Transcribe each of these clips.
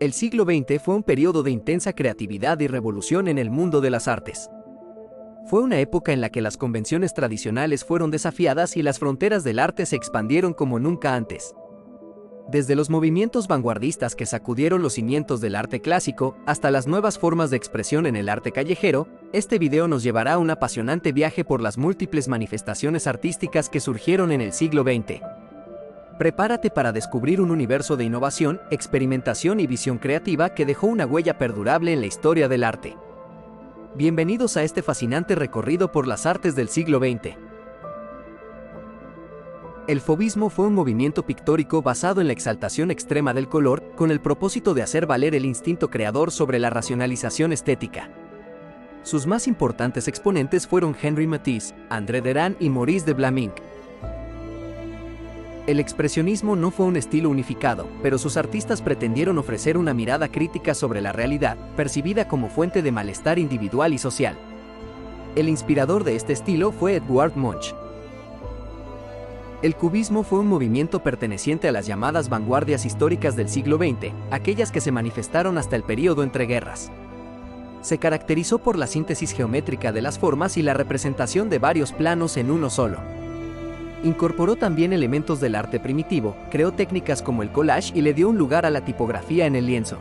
El siglo XX fue un periodo de intensa creatividad y revolución en el mundo de las artes. Fue una época en la que las convenciones tradicionales fueron desafiadas y las fronteras del arte se expandieron como nunca antes. Desde los movimientos vanguardistas que sacudieron los cimientos del arte clásico, hasta las nuevas formas de expresión en el arte callejero, este video nos llevará a un apasionante viaje por las múltiples manifestaciones artísticas que surgieron en el siglo XX. Prepárate para descubrir un universo de innovación, experimentación y visión creativa que dejó una huella perdurable en la historia del arte. Bienvenidos a este fascinante recorrido por las artes del siglo XX. El fauvismo fue un movimiento pictórico basado en la exaltación extrema del color, con el propósito de hacer valer el instinto creador sobre la racionalización estética. Sus más importantes exponentes fueron Henri Matisse, André Derain y Maurice de Vlaminck. El expresionismo no fue un estilo unificado, pero sus artistas pretendieron ofrecer una mirada crítica sobre la realidad, percibida como fuente de malestar individual y social. El inspirador de este estilo fue Edvard Munch. El cubismo fue un movimiento perteneciente a las llamadas vanguardias históricas del siglo XX, aquellas que se manifestaron hasta el período entre guerras. Se caracterizó por la síntesis geométrica de las formas y la representación de varios planos en uno solo. Incorporó también elementos del arte primitivo, creó técnicas como el collage y le dio un lugar a la tipografía en el lienzo.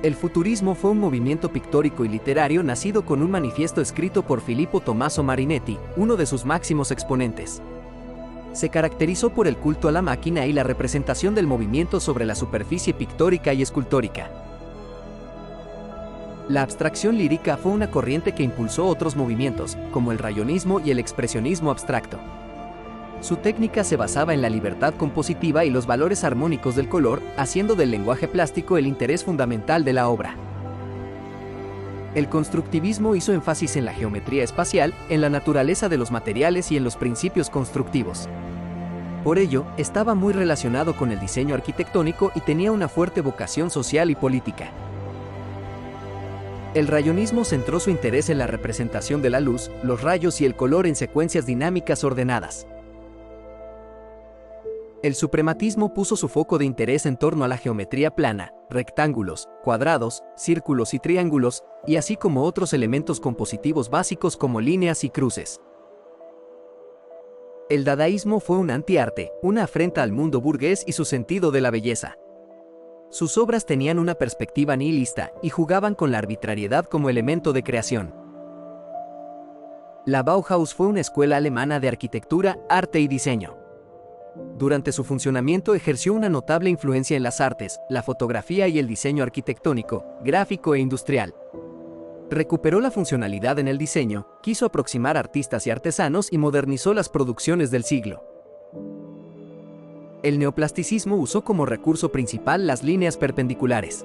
El futurismo fue un movimiento pictórico y literario nacido con un manifiesto escrito por Filippo Tommaso Marinetti, uno de sus máximos exponentes. Se caracterizó por el culto a la máquina y la representación del movimiento sobre la superficie pictórica y escultórica. La abstracción lírica fue una corriente que impulsó otros movimientos, como el rayonismo y el expresionismo abstracto. Su técnica se basaba en la libertad compositiva y los valores armónicos del color, haciendo del lenguaje plástico el interés fundamental de la obra. El constructivismo hizo énfasis en la geometría espacial, en la naturaleza de los materiales y en los principios constructivos. Por ello, estaba muy relacionado con el diseño arquitectónico y tenía una fuerte vocación social y política. El rayonismo centró su interés en la representación de la luz, los rayos y el color en secuencias dinámicas ordenadas. El suprematismo puso su foco de interés en torno a la geometría plana, rectángulos, cuadrados, círculos y triángulos, y así como otros elementos compositivos básicos como líneas y cruces. El dadaísmo fue un antiarte, una afrenta al mundo burgués y su sentido de la belleza. Sus obras tenían una perspectiva nihilista y jugaban con la arbitrariedad como elemento de creación. La Bauhaus fue una escuela alemana de arquitectura, arte y diseño. Durante su funcionamiento ejerció una notable influencia en las artes, la fotografía y el diseño arquitectónico, gráfico e industrial. Recuperó la funcionalidad en el diseño, quiso aproximar artistas y artesanos y modernizó las producciones del siglo. El neoplasticismo usó como recurso principal las líneas perpendiculares.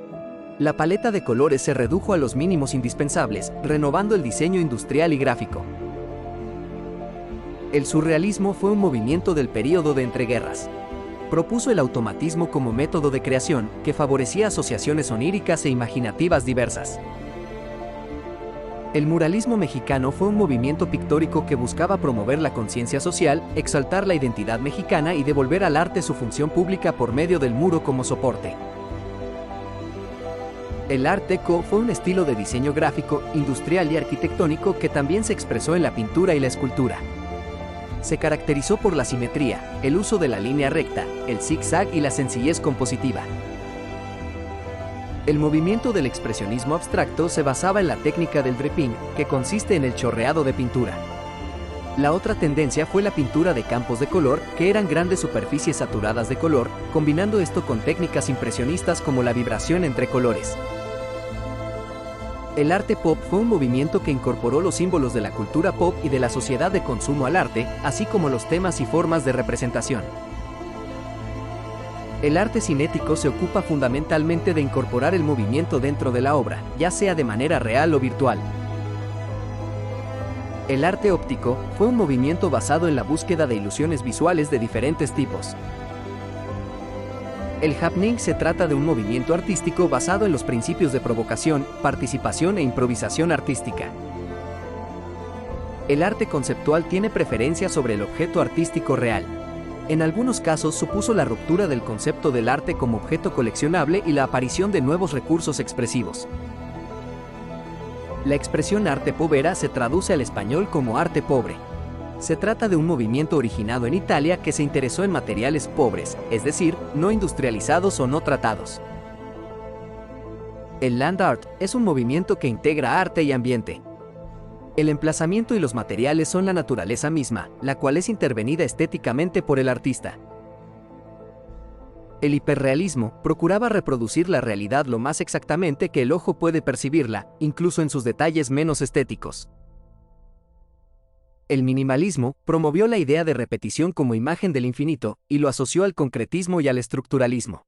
La paleta de colores se redujo a los mínimos indispensables, renovando el diseño industrial y gráfico. El surrealismo fue un movimiento del período de entreguerras. Propuso el automatismo como método de creación, que favorecía asociaciones oníricas e imaginativas diversas. El muralismo mexicano fue un movimiento pictórico que buscaba promover la conciencia social, exaltar la identidad mexicana y devolver al arte su función pública por medio del muro como soporte. El Art Deco fue un estilo de diseño gráfico, industrial y arquitectónico que también se expresó en la pintura y la escultura. Se caracterizó por la simetría, el uso de la línea recta, el zigzag y la sencillez compositiva. El movimiento del expresionismo abstracto se basaba en la técnica del dripping, que consiste en el chorreado de pintura. La otra tendencia fue la pintura de campos de color, que eran grandes superficies saturadas de color, combinando esto con técnicas impresionistas como la vibración entre colores. El arte pop fue un movimiento que incorporó los símbolos de la cultura pop y de la sociedad de consumo al arte, así como los temas y formas de representación. El arte cinético se ocupa fundamentalmente de incorporar el movimiento dentro de la obra, ya sea de manera real o virtual. El arte óptico fue un movimiento basado en la búsqueda de ilusiones visuales de diferentes tipos. El happening se trata de un movimiento artístico basado en los principios de provocación, participación e improvisación artística. El arte conceptual tiene preferencia sobre el objeto artístico real. En algunos casos supuso la ruptura del concepto del arte como objeto coleccionable y la aparición de nuevos recursos expresivos. La expresión arte povera se traduce al español como arte pobre. Se trata de un movimiento originado en Italia que se interesó en materiales pobres, es decir, no industrializados o no tratados. El land art es un movimiento que integra arte y ambiente. El emplazamiento y los materiales son la naturaleza misma, la cual es intervenida estéticamente por el artista. El hiperrealismo procuraba reproducir la realidad lo más exactamente que el ojo puede percibirla, incluso en sus detalles menos estéticos. El minimalismo promovió la idea de repetición como imagen del infinito y lo asoció al concretismo y al estructuralismo.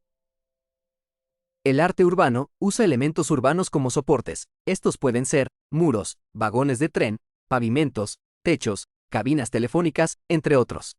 El arte urbano usa elementos urbanos como soportes. Estos pueden ser muros, vagones de tren, pavimentos, techos, cabinas telefónicas, entre otros.